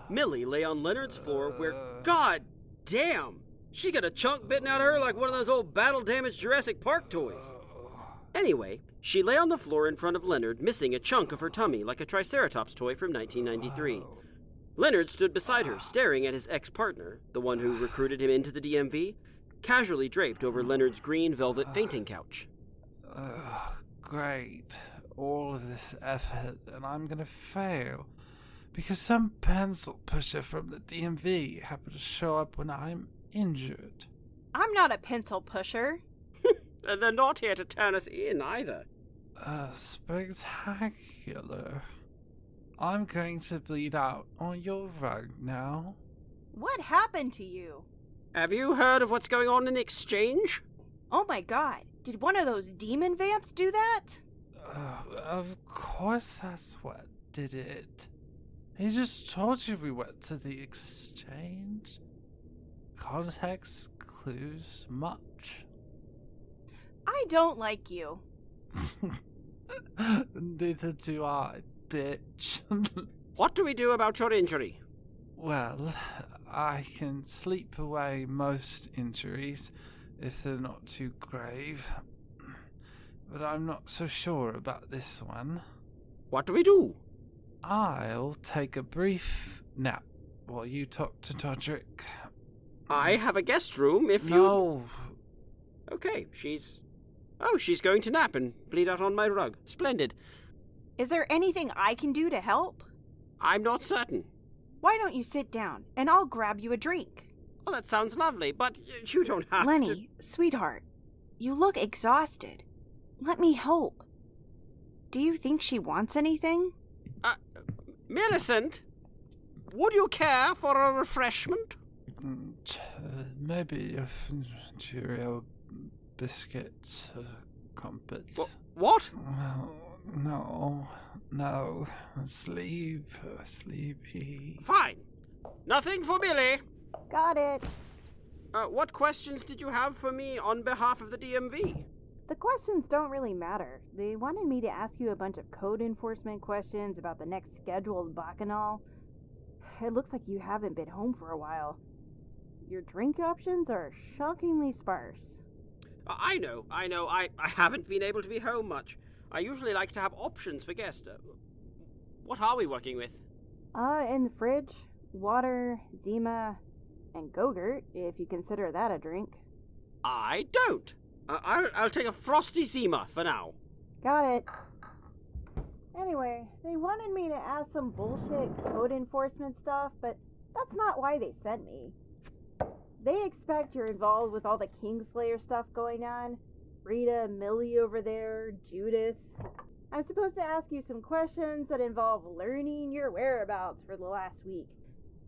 Millie lay on Leonard's floor where, god damn, she got a chunk bitten out of her like one of those old battle-damaged Jurassic Park toys. Anyway, she lay on the floor in front of Leonard, missing a chunk of her tummy like a Triceratops toy from 1993. Leonard stood beside her, staring at his ex-partner, the one who recruited him into the DMV, casually draped over Leonard's green velvet fainting couch. Great. All of this effort, and I'm gonna fail. Because some pencil pusher from the DMV happened to show up when I'm injured. I'm not a pencil pusher. And they're not here to turn us in, either. Spectacular. I'm going to bleed out on your rug now. What happened to you? Have you heard of what's going on in the exchange? Oh my god, did one of those demon vamps do that? Of course that's what did it. He just told you we went to the exchange. Context clues much. I don't like you. Neither do I, bitch. What do we do about your injury? Well, I can sleep away most injuries if they're not too grave. But I'm not so sure about this one. What do we do? I'll take a brief nap while you talk to Todrick. I have a guest room if you... No. Okay, she's going to nap and bleed out on my rug. Splendid. Is there anything I can do to help? I'm not certain. Why don't you sit down, and I'll grab you a drink? Well, that sounds lovely, but you don't have Lenny, sweetheart, you look exhausted. Let me help. Do you think she wants anything? Millicent, would you care for a refreshment? Maybe a Cheerio biscuit, crumpet. What? No. Sleepy. Fine. Nothing for Millie. Got it. What questions did you have for me on behalf of the DMV? The questions don't really matter. They wanted me to ask you a bunch of code enforcement questions about the next scheduled bacchanal. It looks like you haven't been home for a while. Your drink options are shockingly sparse. I know. I haven't been able to be home much. I usually like to have options for guests. What are we working with? In the fridge, water, Zima, and Go-Gurt, if you consider that a drink. I don't. I'll take a frosty Zima for now. Got it. Anyway, they wanted me to ask some bullshit code enforcement stuff, but that's not why they sent me. They expect you're involved with all the Kingslayer stuff going on. Rita, Millie over there, Judith. I'm supposed to ask you some questions that involve learning your whereabouts for the last week.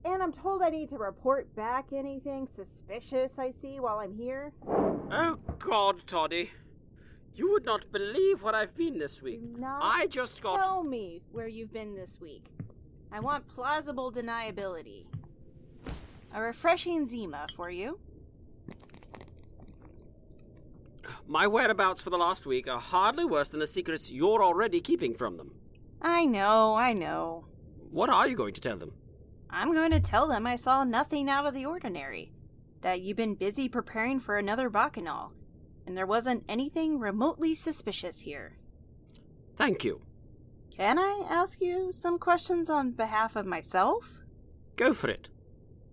And I'm told I need to report back anything suspicious I see while I'm here. Oh, God, Toddy. You would not believe what I've been this week. I just got... Tell me where you've been this week. I want plausible deniability. A refreshing Zima for you. My whereabouts for the last week are hardly worse than the secrets you're already keeping from them. I know. What are you going to tell them? I'm going to tell them I saw nothing out of the ordinary. That you've been busy preparing for another bacchanal. And there wasn't anything remotely suspicious here. Thank you. Can I ask you some questions on behalf of myself? Go for it.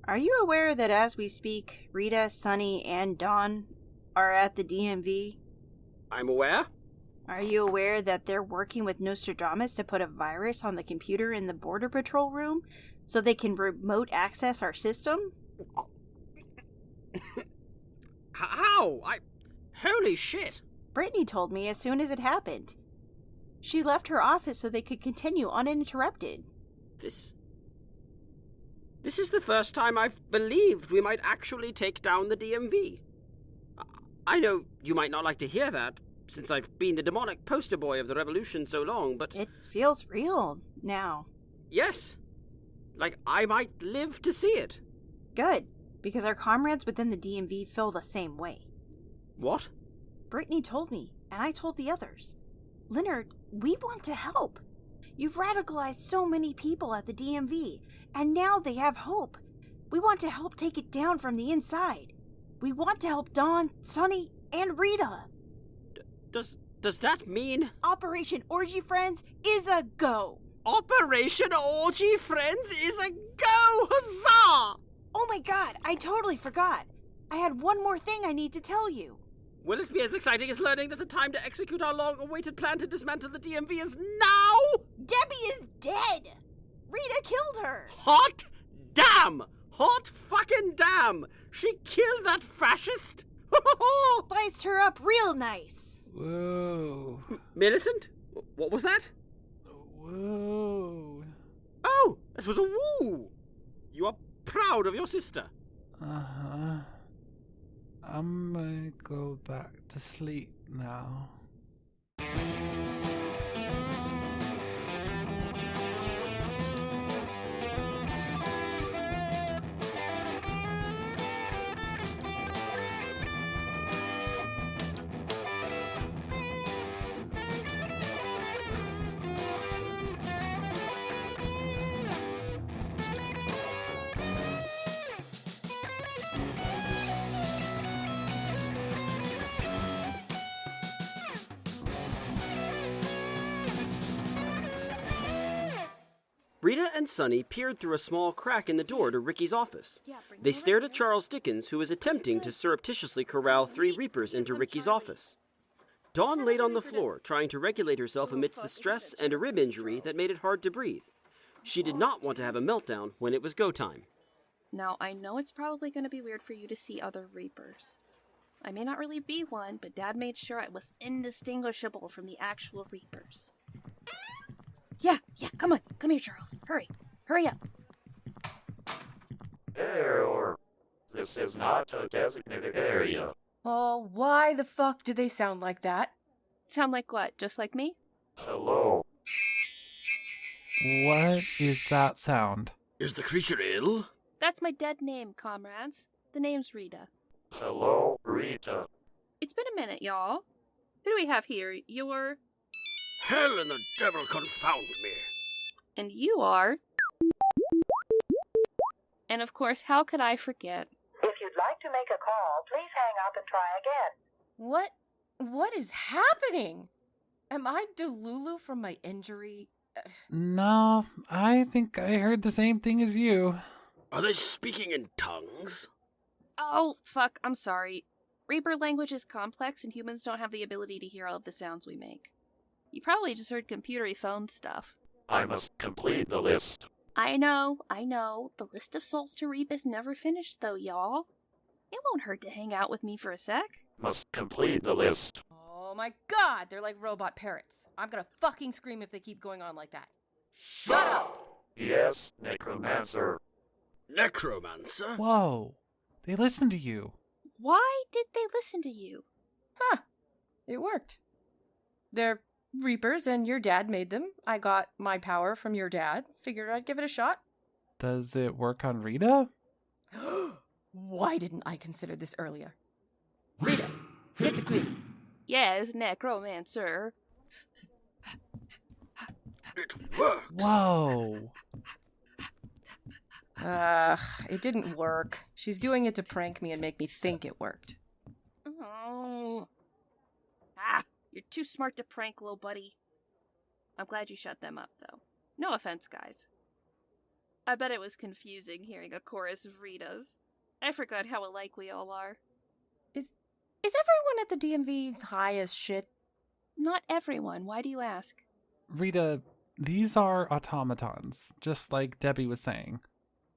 Are you aware that as we speak, Rita, Sunny, and Dawn are at the DMV? I'm aware. Are you aware that they're working with Nostradamus to put a virus on the computer in the Border Patrol room so they can remote access our system? How? Holy shit! Brittany told me as soon as it happened. She left her office so they could continue uninterrupted. This is the first time I've believed we might actually take down the DMV. I know you might not like to hear that, since I've been the demonic poster boy of the revolution so long, but... It feels real now. Yes. Like I might live to see it. Good, because our comrades within the DMV feel the same way. What? Brittany told me, and I told the others. Leonard, we want to help. You've radicalized so many people at the DMV, and now they have hope. We want to help take it down from the inside. We want to help Dawn, Sunny, and Rita. Does that mean... Operation Orgy Friends is a go. Operation Orgy Friends is a go! Huzzah! Oh my god, I totally forgot. I had one more thing I need to tell you. Will it be as exciting as learning that the time to execute our long-awaited plan to dismantle the DMV is now? Debbie is dead! Rita killed her! Hot damn! Hot fucking damn! She killed that fascist? Sliced her up real nice. Whoa. Millicent? What was that? Whoa. Oh, that was a woo! You are proud of your sister. Uh-huh. I'm gonna go back to sleep now. Rita and Sunny peered through a small crack in the door to Ricky's office. They stared at Charles Dickens, who was attempting to surreptitiously corral 3 Reapers into Ricky's office. Dawn laid on the floor, trying to regulate herself amidst the stress and a rib injury that made it hard to breathe. She did not want to have a meltdown when it was go time. Now, I know it's probably going to be weird for you to see other Reapers. I may not really be one, but Dad made sure I was indistinguishable from the actual Reapers. Yeah, come on. Come here, Charles. Hurry up. Error. This is not a designated area. Oh, why the fuck do they sound like that? Sound like what? Just like me? Hello. What is that sound? Is the creature ill? That's my dead name, comrades. The name's Rita. Hello, Rita. It's been a minute, y'all. Who do we have here? You're... Hell and the devil confound me. And you are... And of course, how could I forget? If you'd like to make a call, please hang up and try again. What is happening? Am I Delulu from my injury? No, I think I heard the same thing as you. Are they speaking in tongues? Oh, fuck, I'm sorry. Reaper language is complex and humans don't have the ability to hear all of the sounds we make. You probably just heard computery phone stuff. I must complete the list. I know. The list of souls to reap is never finished, though, y'all. It won't hurt to hang out with me for a sec. Must complete the list. Oh my god, they're like robot parrots. I'm gonna fucking scream if they keep going on like that. Shut up! Yes, Necromancer. Necromancer? Whoa, they listen to you. Why did they listen to you? Huh. It worked. They're Reapers and your dad made them. I got my power from your dad. Figured I'd give it a shot. Does it work on Rita? Why didn't I consider this earlier? Rita, hit the queen. Yes, Necromancer. It works. Whoa. It didn't work. She's doing it to prank me and make me think it worked. Oh. You're too smart to prank, little buddy. I'm glad you shut them up, though. No offense, guys. I bet it was confusing hearing a chorus of Ritas. I forgot how alike we all are. Is everyone at the DMV high as shit? Not everyone. Why do you ask? Rita, these are automatons, just like Debbie was saying.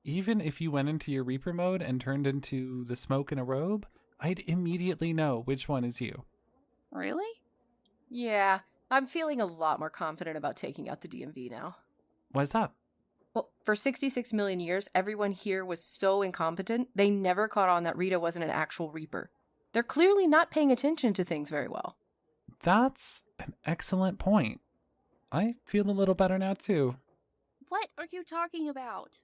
Even if you went into your Reaper mode and turned into the smoke in a robe, I'd immediately know which one is you. Really? Yeah, I'm feeling a lot more confident about taking out the DMV now. Why's that? Well, for 66 million years, everyone here was so incompetent, they never caught on that Rita wasn't an actual Reaper. They're clearly not paying attention to things very well. That's an excellent point. I feel a little better now, too. What are you talking about?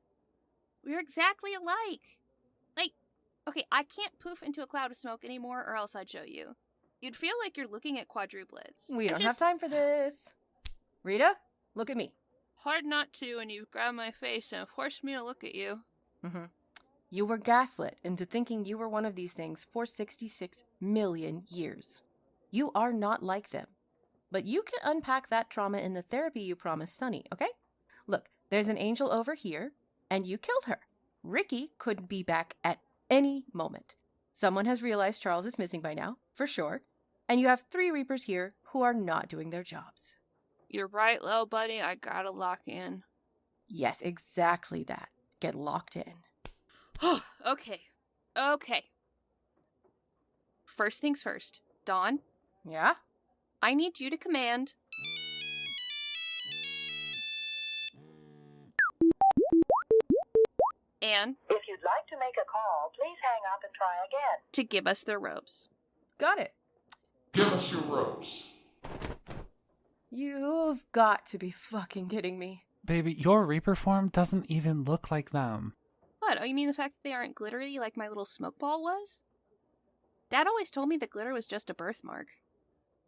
We're exactly alike. Okay, I can't poof into a cloud of smoke anymore or else I'd show you. You'd feel like you're looking at quadruplets. We don't have time for this. Rita, look at me. Hard not to, and you grabbed my face and forced me to look at you. Mm-hmm. You were gaslit into thinking you were one of these things for 66 million years. You are not like them. But you can unpack that trauma in the therapy you promised Sunny, okay? Look, there's an angel over here, and you killed her. Ricky could be back at any moment. Someone has realized Charles is missing by now, for sure. And you have 3 Reapers here who are not doing their jobs. You're right, little buddy. I gotta lock in. Yes, exactly that. Get locked in. Okay. First things first. Dawn, Yeah? I need you to command... Anne, If you'd like to make a call, please hang up and try again. to give us their robes. Got it. Give us your robes. You've got to be fucking kidding me. Baby, your Reaper form doesn't even look like them. What? Oh, you mean the fact that they aren't glittery like my little smoke ball was? Dad always told me that glitter was just a birthmark.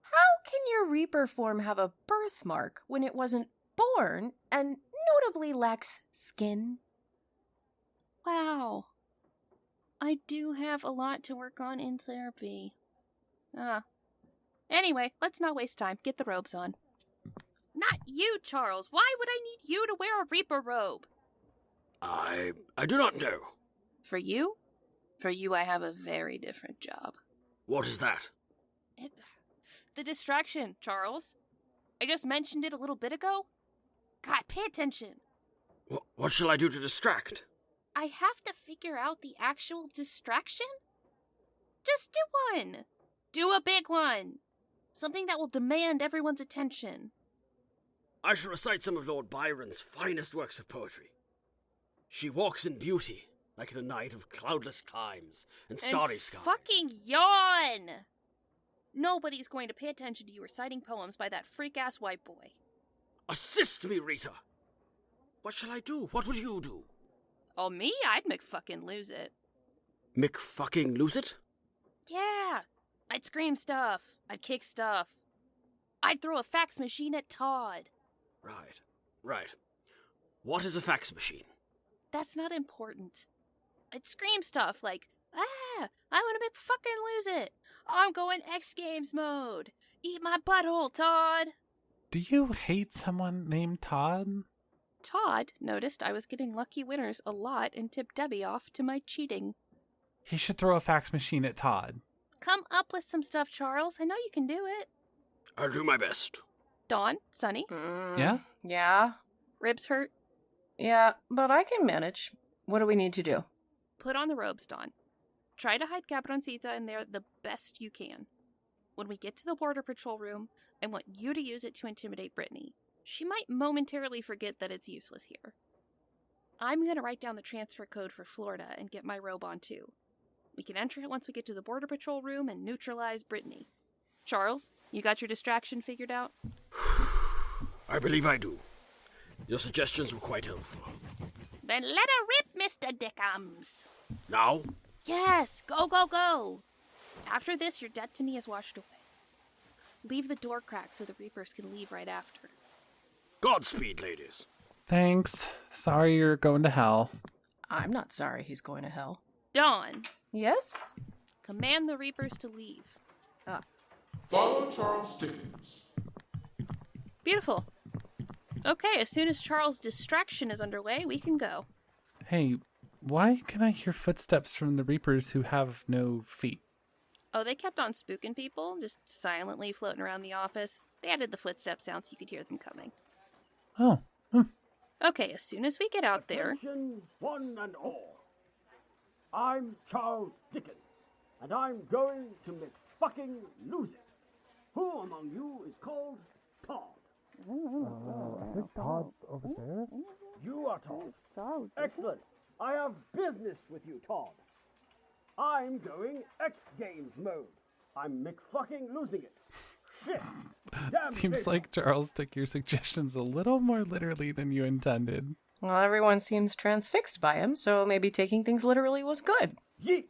How can your Reaper form have a birthmark when it wasn't born and notably lacks skin? Wow. I do have a lot to work on in therapy. Anyway, let's not waste time. Get the robes on. Not you, Charles. Why would I need you to wear a Reaper robe? I do not know. For you? For you, I have a very different job. What is that? The distraction, Charles. I just mentioned it a little bit ago. God, pay attention. What shall I do to distract? I have to figure out the actual distraction? Just do one. Do a big one. Something that will demand everyone's attention. I shall recite some of Lord Byron's finest works of poetry. She walks in beauty, like the night of cloudless climes and starry skies. Fucking yawn! Nobody's going to pay attention to you reciting poems by that freak-ass white boy. Assist me, Rita! What shall I do? What will you do? Oh, me? I'd McFucking lose it. McFucking lose it? Yeah! I'd scream stuff. I'd kick stuff. I'd throw a fax machine at Todd. Right. What is a fax machine? That's not important. I'd scream stuff like, I want to McFucking lose it. I'm going X Games mode. Eat my butthole, Todd. Do you hate someone named Todd? Todd noticed I was getting lucky winners a lot and tipped Debbie off to my cheating. He should throw a fax machine at Todd. Come up with some stuff, Charles. I know you can do it. I'll do my best. Dawn, Sunny, Yeah? Yeah? ribs hurt. Yeah, but I can manage. What do we need to do? Put on the robes, Dawn. Try to hide Cabroncita in there the best you can. When we get to the border patrol room, I want you to use it to intimidate Brittany. She might momentarily forget that it's useless here. I'm going to write down the transfer code for Florida and get my robe on too. We can enter it once we get to the border patrol room and neutralize Brittany. Charles, you got your distraction figured out? I believe I do. Your suggestions were quite helpful. Then let her rip, Mr. Dickens. Now? Yes, go, go, go. After this, your debt to me is washed away. Leave the door cracked so the Reapers can leave right after. Godspeed, ladies. Thanks. Sorry you're going to hell. I'm not sorry he's going to hell. Dawn, Yes? command the Reapers to leave. Follow Charles Dickens. Beautiful. Okay, as soon as Charles' distraction is underway, we can go. Hey, why can I hear footsteps from the Reapers who have no feet? Oh, they kept on spooking people, just silently floating around the office. They added the footstep sound so you could hear them coming. Oh. Okay, as soon as we get out there... Attention, one and all. I'm Charles Dickens, and I'm going to McFucking lose it. Who among you is called Todd? I think Todd's over there. You are Todd. Excellent. I have business with you, Todd. I'm going X Games mode. I'm McFucking losing it. Shit. Damn Seems paper. like Charles took your suggestions a little more literally than you intended. Well, everyone seems transfixed by him, so maybe taking things literally was good. Yeet.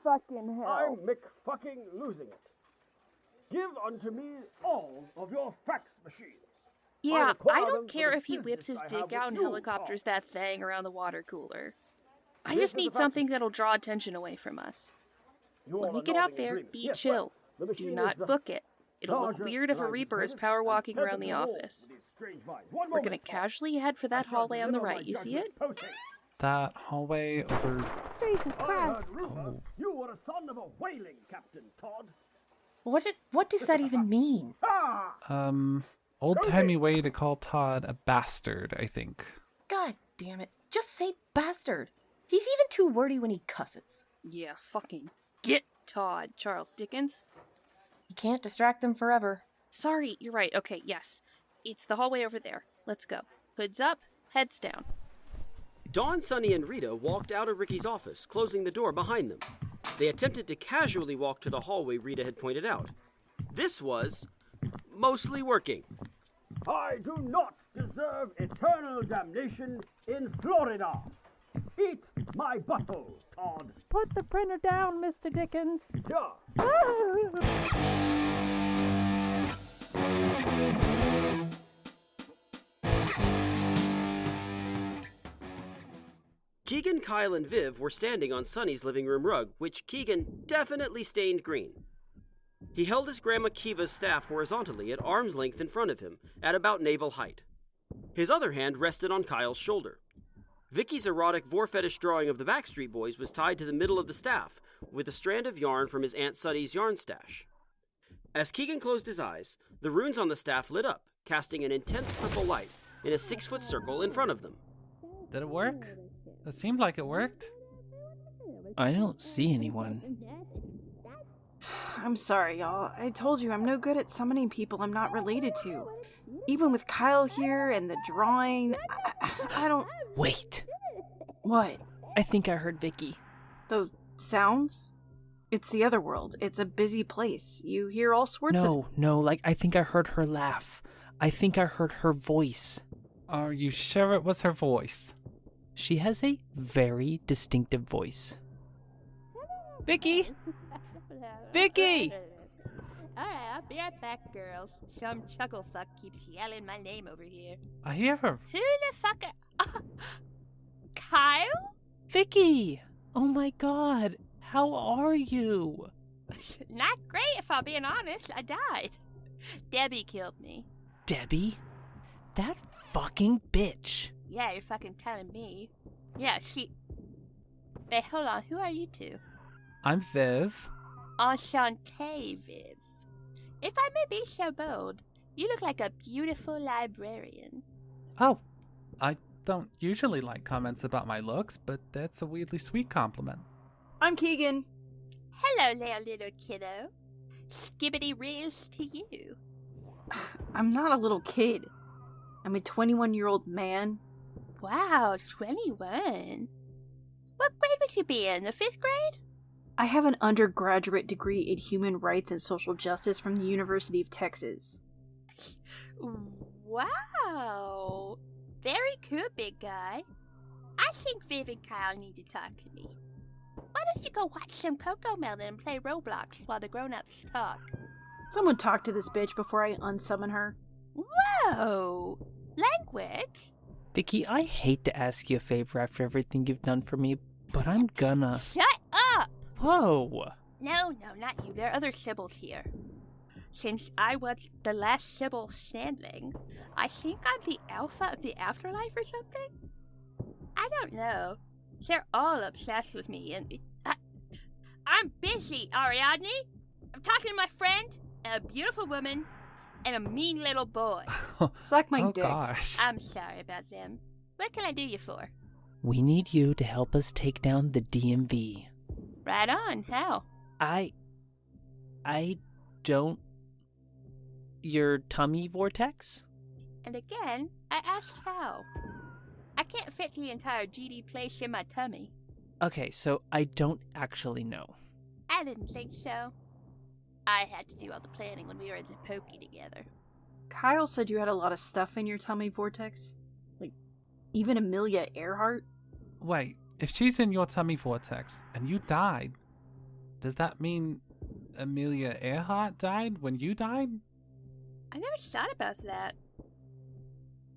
Fucking I'm hell. McFucking losing it. Give unto me all of your fax machines. Yeah, require I them don't for care the if he whips his business I have dick out with and you, helicopters Todd. that thing around the water cooler. I This just is need about something that'll draw attention away from us. You When all we are get out nodding in there, agreement. be Yes, chill. well, the Do machine not is, book it. It'll look larger weird if than a I Reaper is anticipated power and walking around perfectly the warm office. with its strange mind. One We're gonna moment, Todd. casually head for that I shall hallway on the deliver my right. You see it? judgment post-haste. That hallway over. Jesus I Christ. heard rumors Oh. you were a son of a whaling captain, Todd. What does that even mean? Ah! Old-timey way to call Todd a bastard, I think. God damn it. Just say bastard. He's even too wordy when he cusses. Yeah, fucking get Todd, Charles Dickens. You can't distract them forever. Sorry, you're right. Okay, yes. It's the hallway over there. Let's go. Hoods up, heads down. Dawn, Sunny, and Rita walked out of Ricky's office, closing the door behind them. They attempted to casually walk to the hallway Rita had pointed out. This was mostly working. I do not deserve eternal damnation in Florida. Eat my butthole, Todd. Put the printer down, Mr. Dickens. Yeah. Kieghan, Kyle, and Viv were standing on Sunny's living room rug, which Kieghan definitely stained green. He held his grandma Kiva's staff horizontally at arm's length in front of him, at about navel height. His other hand rested on Kyle's shoulder. Vicky's erotic vor fetish drawing of the Backstreet Boys was tied to the middle of the staff, with a strand of yarn from his Aunt Sunny's yarn stash. As Kieghan closed his eyes, the runes on the staff lit up, casting an intense purple light in a 6-foot circle in front of them. Did it work? It seemed like it worked. I don't see anyone. I'm sorry, y'all. I told you I'm no good at summoning people I'm not related to. Even with Kyle here and the drawing, I don't... Wait. What? I think I heard Vicky. Those sounds? It's the other world. It's a busy place. You hear all sorts of... No, like I think I heard her laugh. I think I heard her voice. Are you sure it was her voice? She has a very distinctive voice. Vicky! Vicky! Alright, I'll be right back, girls. Some chuckle fuck keeps yelling my name over here. I hear her. Who the fuck Kyle? Vicky! Oh my god, how are you? Not great, if I'm being honest. I died. Debbie killed me. Debbie? That fucking bitch. Yeah, you're fucking telling me. Yeah, she... Wait, hold on. Who are you two? I'm Viv. Enchantée, Viv. If I may be so bold, you look like a beautiful librarian. Oh, I don't usually like comments about my looks, but that's a weirdly sweet compliment. I'm Kieghan. Hello there, little kiddo. Skibbity riz to you. I'm not a little kid. I'm a 21-year-old man. Wow, 21. What grade would you be in? The 5th grade? I have an undergraduate degree in human rights and social justice from the University of Texas. Wow. Very cool, big guy. I think Viv and Kyle need to talk to me. Why don't you go watch some Coco Melon and play Roblox while the grown-ups talk? Someone talk to this bitch before I unsummon her. Whoa! Language? Vicky, I hate to ask you a favor after everything you've done for me, but I'm gonna... Shut up! Whoa! No, not you. There are other Sibyls here. Since I was the last Sibyl standing, I think I'm the alpha of the afterlife or something? I don't know. They're all obsessed with me, and I'm busy, Ariadne. I'm talking to my friend, and a beautiful woman, and a mean little boy. Suck my Oh dick. gosh. I'm sorry about them. What can I do you for? We need you to help us take down the DMV. Right on. How? I don't... Your tummy vortex? And again, I asked how. I can't fit the entire GD place in my tummy. Okay, so I don't actually know. I didn't think so. I had to do all the planning when we were in the pokey together. Kyle said you had a lot of stuff in your tummy vortex. Like, even Amelia Earhart? Wait, if she's in your tummy vortex and you died, does that mean Amelia Earhart died when you died? I never thought about that.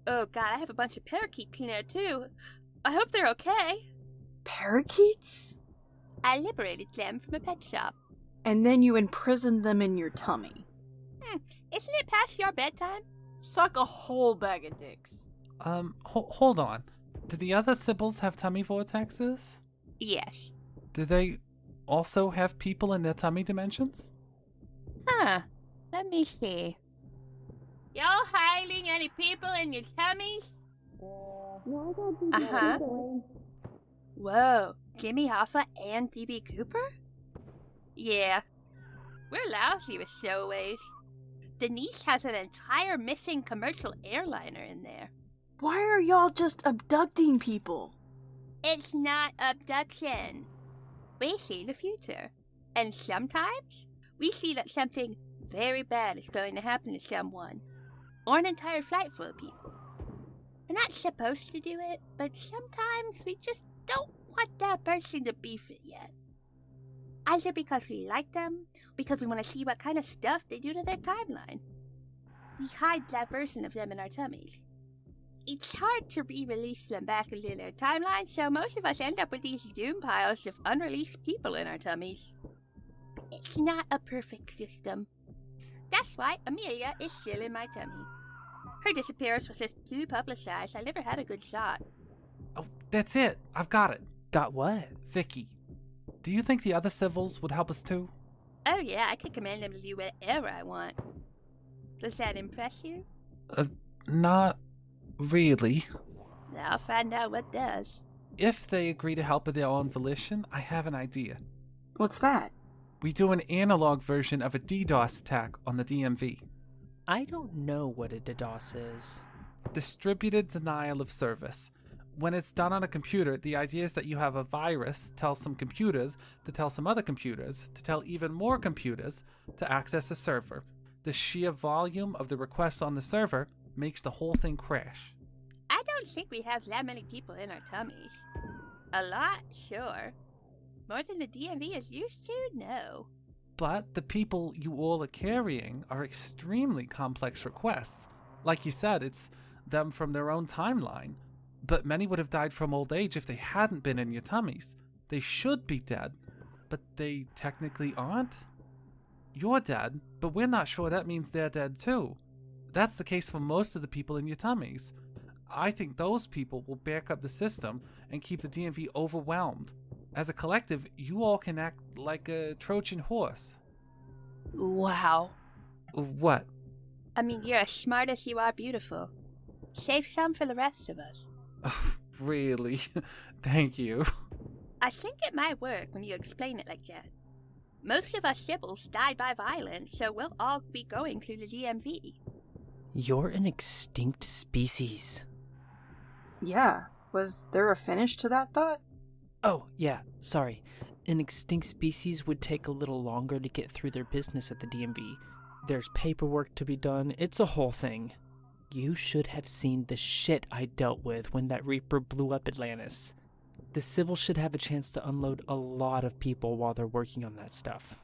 Oh god, I have a bunch of parakeets in there too. I hope they're okay. Parakeets? I liberated them from a pet shop. And then you imprisoned them in your tummy. Isn't it past your bedtime? Suck a whole bag of dicks. Hold on. Do the other Sibyls have tummy vortexes? Yes. Do they also have people in their tummy dimensions? Huh. Let me see. Y'all hiding any people in your tummies? Uh-huh. Whoa. Jimmy Hoffa and D.B. Cooper? Yeah. We're lousy with stowaways. Denise has an entire missing commercial airliner in there. Why are y'all just abducting people? It's not abduction. We see the future. And sometimes, we see that something very bad is going to happen to someone. Or an entire flight full of people. We're not supposed to do it, but sometimes we just don't want that person to beef it yet. Either because we like them, because we want to see what kind of stuff they do to their timeline. We hide that version of them in our tummies. It's hard to re-release them back into their timeline, so most of us end up with these doom piles of unreleased people in our tummies. It's not a perfect system. That's why Amelia is still in my tummy. Her disappearance was just too publicized. I never had a good shot. Oh, that's it. I've got it. Got what? Vicky, do you think the other civils would help us too? Oh yeah, I could command them to do whatever I want. Does that impress you? Not really. I'll find out what does. If they agree to help of their own volition, I have an idea. What's that? We do an analog version of a DDoS attack on the DMV. I don't know what a DDoS is. Distributed denial of service. When it's done on a computer, the idea is that you have a virus tell some computers to tell some other computers to tell even more computers to access a server. The sheer volume of the requests on the server makes the whole thing crash. I don't think we have that many people in our tummies. A lot, sure. More than the DMV is used to? No. But the people you all are carrying are extremely complex requests. Like you said, it's them from their own timeline. But many would have died from old age if they hadn't been in your tummies. They should be dead, but they technically aren't. You're dead, but we're not sure that means they're dead too. That's the case for most of the people in your tummies. I think those people will back up the system and keep the DMV overwhelmed. As a collective, you all can act like a Trojan horse. Wow. What? I mean, you're as smart as you are beautiful. Save some for the rest of us. Really? Thank you. I think it might work when you explain it like that. Most of us Sibyls died by violence, so we'll all be going through the DMV. You're an extinct species. Yeah. Was there a finish to that thought? Oh, yeah, sorry. An extinct species would take a little longer to get through their business at the DMV. There's paperwork to be done. It's a whole thing. You should have seen the shit I dealt with when that Reaper blew up Atlantis. The Civil should have a chance to unload a lot of people while they're working on that stuff.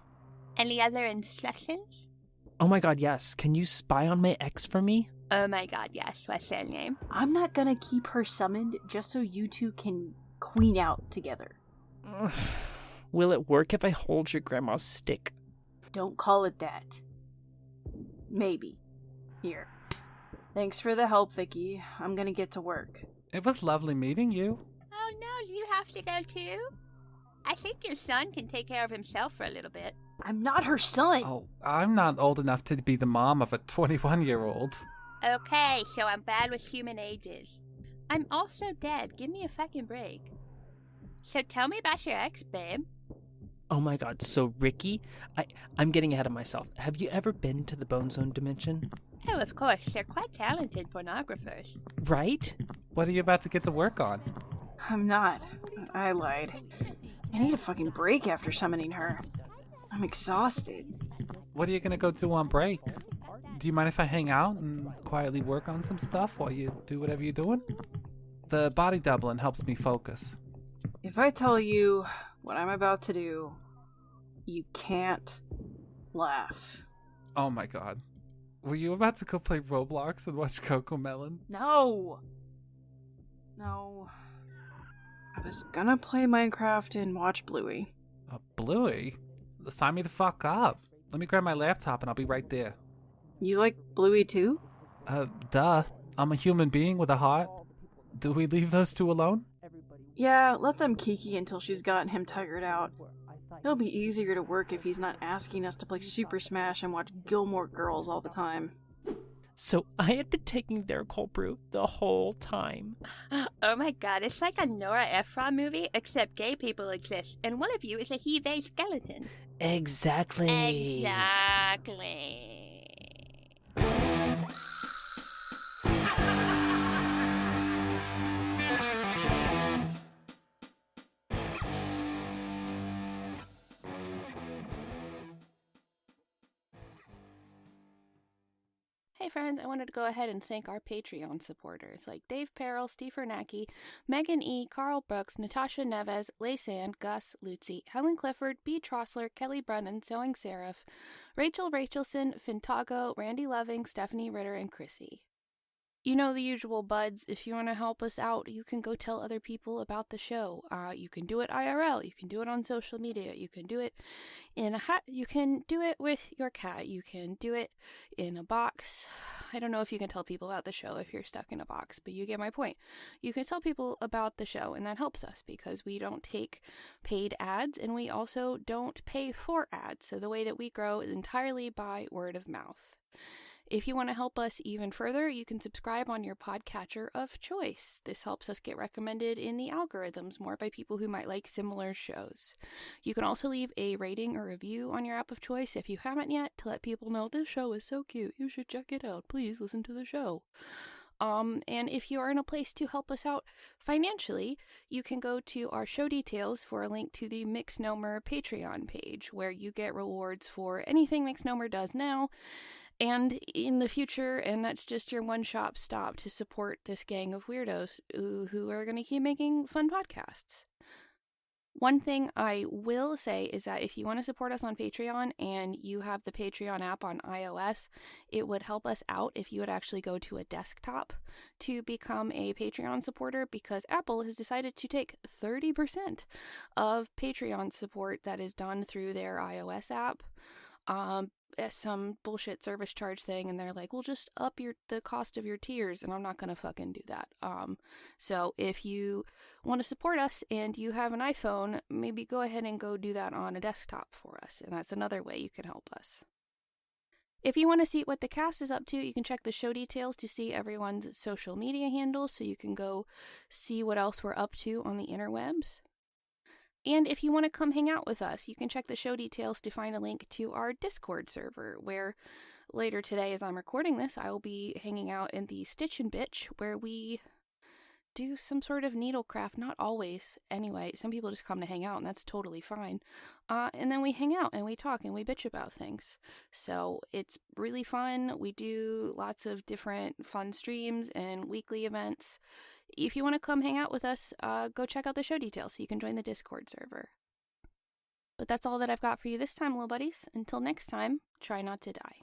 Any other instructions? Oh my god, yes. Can you spy on my ex for me? Oh my god, yes. What's their name? I'm not gonna keep her summoned just so you two can queen out together. Will it work if I hold your grandma's stick? Don't call it that. Maybe. Here. Thanks for the help, Vicky. I'm gonna get to work. It was lovely meeting you. Oh no, you have to go too? I think your son can take care of himself for a little bit. I'm not her son! Oh, I'm not old enough to be the mom of a 21-year-old. Okay, so I'm bad with human ages. I'm also dead. Give me a fucking break. So tell me about your ex, babe. Oh my god, so Ricky? I'm getting ahead of myself. Have you ever been to the Bone Zone dimension? Oh, of course. They're quite talented pornographers. Right? What are you about to get to work on? I'm not. I lied. I need a fucking break after summoning her. I'm exhausted. What are you gonna go do on break? Do you mind if I hang out and quietly work on some stuff while you do whatever you're doing? The body doubling helps me focus. If I tell you what I'm about to do, you can't laugh. Oh my god. were you about to go play Roblox and watch Coco Melon? No, I was gonna play Minecraft and watch Bluey. Bluey? Sign me the fuck up. Let me grab my laptop and I'll be right there. You like Bluey too? Duh. I'm a human being with a heart. Do we leave those two alone? Yeah, let them kiki until she's gotten him tired out. It'll be easier to work if he's not asking us to play Super Smash and watch Gilmore Girls all the time. So I had been taking their cold brew the whole time. Oh my god, it's like a Nora Ephron movie, except gay people exist, and one of you is a he-they skeleton. Exactly. Hey friends, I wanted to go ahead and thank our Patreon supporters like Dave Perrell, Steve Fernacki, Megan E., Carl Brooks, Natasha Neves, Laysan, Gus, Lutzi, Helen Clifford, B. Trossler, Kelly Brennan, Sewing Seraph, Rachel Rachelson, Fintago, Randy Loving, Stephanie Ritter, and Chrissy. You know the usual buds. If you want to help us out, you can go tell other people about the show. You can do it IRL. You can do it on social media. You can do it in a hat. You can do it with your cat. You can do it in a box. I don't know if you can tell people about the show if you're stuck in a box, but you get my point. You can tell people about the show, and that helps us because we don't take paid ads, and we also don't pay for ads. So the way that we grow is entirely by word of mouth. If you want to help us even further, you can subscribe on your podcatcher of choice. This helps us get recommended in the algorithms more by people who might like similar shows. You can also leave a rating or review on your app of choice if you haven't yet to let people know this show is so cute. You should check it out. Please listen to the show. And if you are in a place to help us out financially, you can go to our show details for a link to the Mixnomer Patreon page, where you get rewards for anything Mixnomer does now and in the future, and that's just your one-shop stop to support this gang of weirdos who are going to keep making fun podcasts. One thing I will say is that if you want to support us on Patreon and you have the Patreon app on iOS, it would help us out if you would actually go to a desktop to become a Patreon supporter, because Apple has decided to take 30% of Patreon support that is done through their iOS app. Some bullshit service charge thing, and they're like, we'll just up the cost of your tiers, and I'm not gonna fucking do that. So if you want to support us and you have an iPhone, maybe go ahead and go do that on a desktop for us, and that's another way you can help us. If you want to see what the cast is up to, you can check the show details to see everyone's social media handles, so you can go see what else we're up to on the interwebs. And if you want to come hang out with us, you can check the show details to find a link to our Discord server, where later today, as I'm recording this, I will be hanging out in the Stitch and Bitch, where we do some sort of needlecraft. Not always, anyway. Some people just come to hang out, and that's totally fine. And then we hang out, and we talk, and we bitch about things. So it's really fun. We do lots of different fun streams and weekly events. If you want to come hang out with us, go check out the show details so you can join the Discord server. But that's all that I've got for you this time, little buddies. Until next time, try not to die.